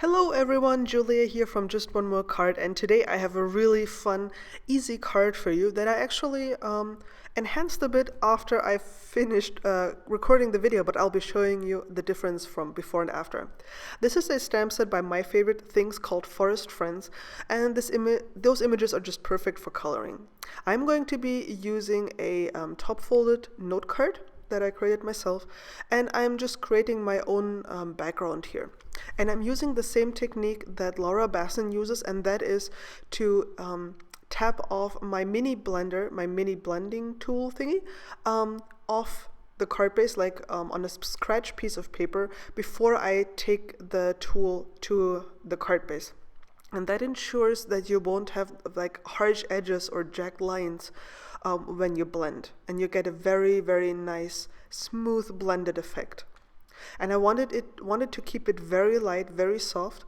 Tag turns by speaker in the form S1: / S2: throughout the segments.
S1: Hello everyone, Julia here from Just One More Card, and today I have a really fun, easy card for you that I actually enhanced a bit after I finished recording the video, but I'll be showing you the difference from before and after. This is a stamp set by My Favorite Things called Forest Friends, and those images are just perfect for coloring. I'm going to be using a top-folded note card that I created myself, and I'm just creating my own background here. And I'm using the same technique that Laura Basson uses, and that is to tap off my mini blender, my mini blending tool thingy, off the card base, like on a scratch piece of paper, before I take the tool to the card base. And that ensures that you won't have like harsh edges or jagged lines when you blend, and you get a very, very nice, smooth blended effect. And I wanted to keep it very light, very soft,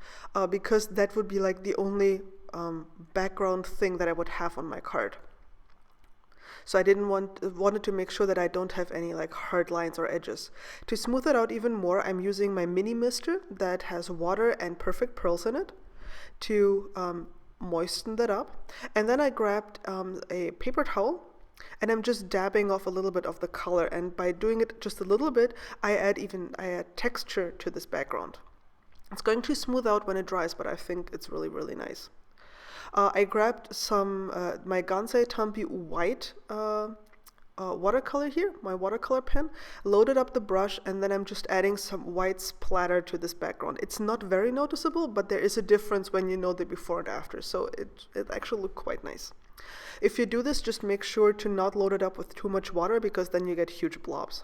S1: because that would be like the only background thing that I would have on my card. So I wanted to make sure that I don't have any like hard lines or edges. To smooth it out even more, I'm using my mini mister that has water and perfect pearls in it to moisten that up. And then I grabbed a paper towel, and I'm just dabbing off a little bit of the color, and by doing it just a little bit, I add texture to this background. It's going to smooth out when it dries, but I think it's really, really nice. I grabbed some my Gansei Tampi white watercolor here, my watercolor pen, loaded up the brush, and then I'm just adding some white splatter to this background. It's not very noticeable, but there is a difference when you know the before and after, so it actually looked quite nice. If you do this, just make sure to not load it up with too much water, because then you get huge blobs.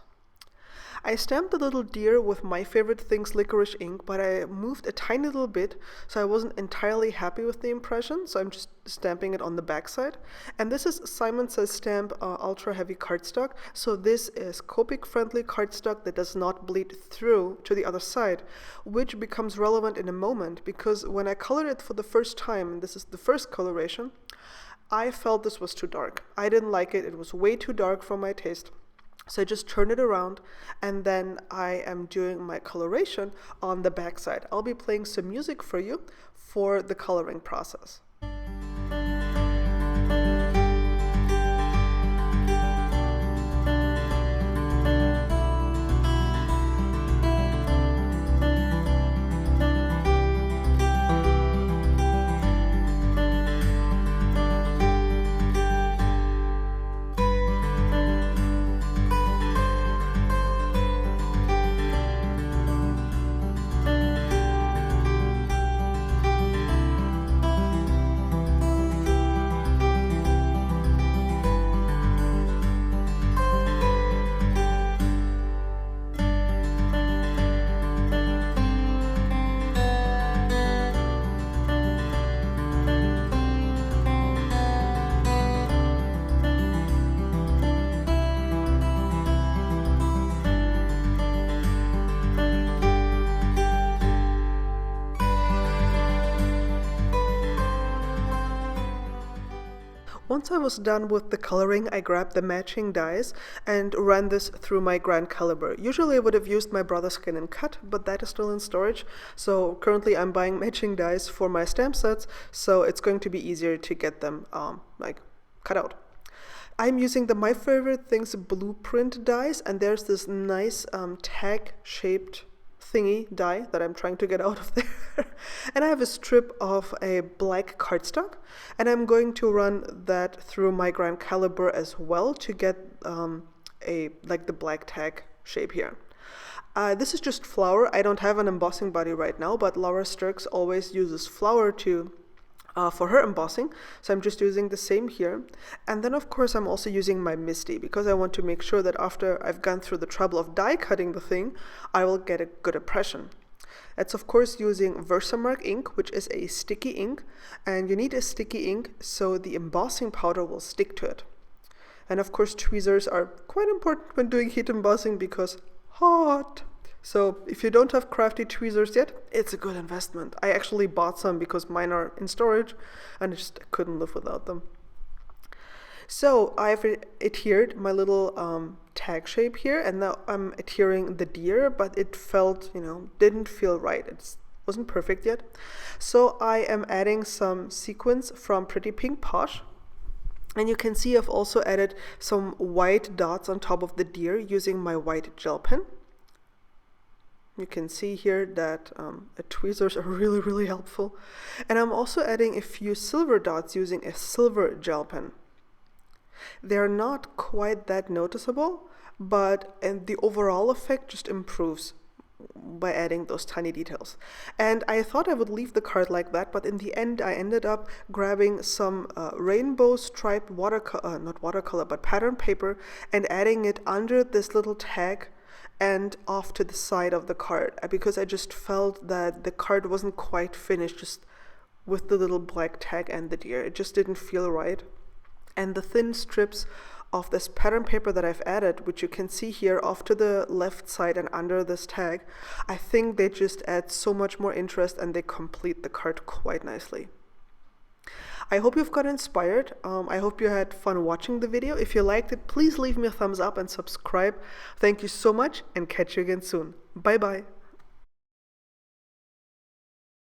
S1: I stamped the little deer with My Favorite Things licorice ink, but I moved a tiny little bit, so I wasn't entirely happy with the impression, so I'm just stamping it on the back side. And this is Simon Says Stamp Ultra Heavy cardstock, so this is Copic friendly cardstock that does not bleed through to the other side, which becomes relevant in a moment, because when I colored it for the first time, and this is the first coloration, I felt this was too dark. I didn't like it. It was way too dark for my taste. So I just turned it around, and then I am doing my coloration on the back side. I'll be playing some music for you for the coloring process. Once I was done with the coloring, I grabbed the matching dies and ran this through my Grand Caliber. Usually I would have used my Brother Scan and Cut, but that is still in storage. So currently I'm buying matching dies for my stamp sets, so it's going to be easier to get them cut out. I'm using the My Favorite Things blueprint dies, and there's this nice tag-shaped thingy die that I'm trying to get out of there. And I have a strip of a black cardstock, and I'm going to run that through my Grand Caliber as well to get the black tag shape here. This is just flour. I don't have an embossing body right now, but Laura Sturks always uses flour for her embossing, so I'm just using the same here. And then of course I'm also using my MISTI, because I want to make sure that after I've gone through the trouble of die cutting the thing, I will get a good impression. It's of course using Versamark ink, which is a sticky ink, and you need a sticky ink so the embossing powder will stick to it. And of course tweezers are quite important when doing heat embossing, because hot. So if you don't have crafty tweezers yet, it's a good investment. I actually bought some because mine are in storage, and I just couldn't live without them. So I've adhered my little tag shape here, and now I'm adhering the deer, but it felt, didn't feel right. wasn't perfect yet. So I am adding some sequins from Pretty Pink Posh. And you can see I've also added some white dots on top of the deer using my white gel pen. You can see here that tweezers are really helpful. And I'm also adding a few silver dots using a silver gel pen. They're not quite that noticeable, but the overall effect just improves by adding those tiny details. And I thought I would leave the card like that, but in the end I ended up grabbing some rainbow striped not watercolor, but pattern paper, and adding it under this little tag and off to the side of the card, because I just felt that the card wasn't quite finished just with the little black tag and the deer. It just didn't feel right. And the thin strips of this pattern paper that I've added, which you can see here off to the left side and under this tag, I think they just add so much more interest and they complete the card quite nicely. I hope you've got inspired. I hope you had fun watching the video. If you liked it, please leave me a thumbs up and subscribe. Thank you so much, and catch you again soon. Bye bye.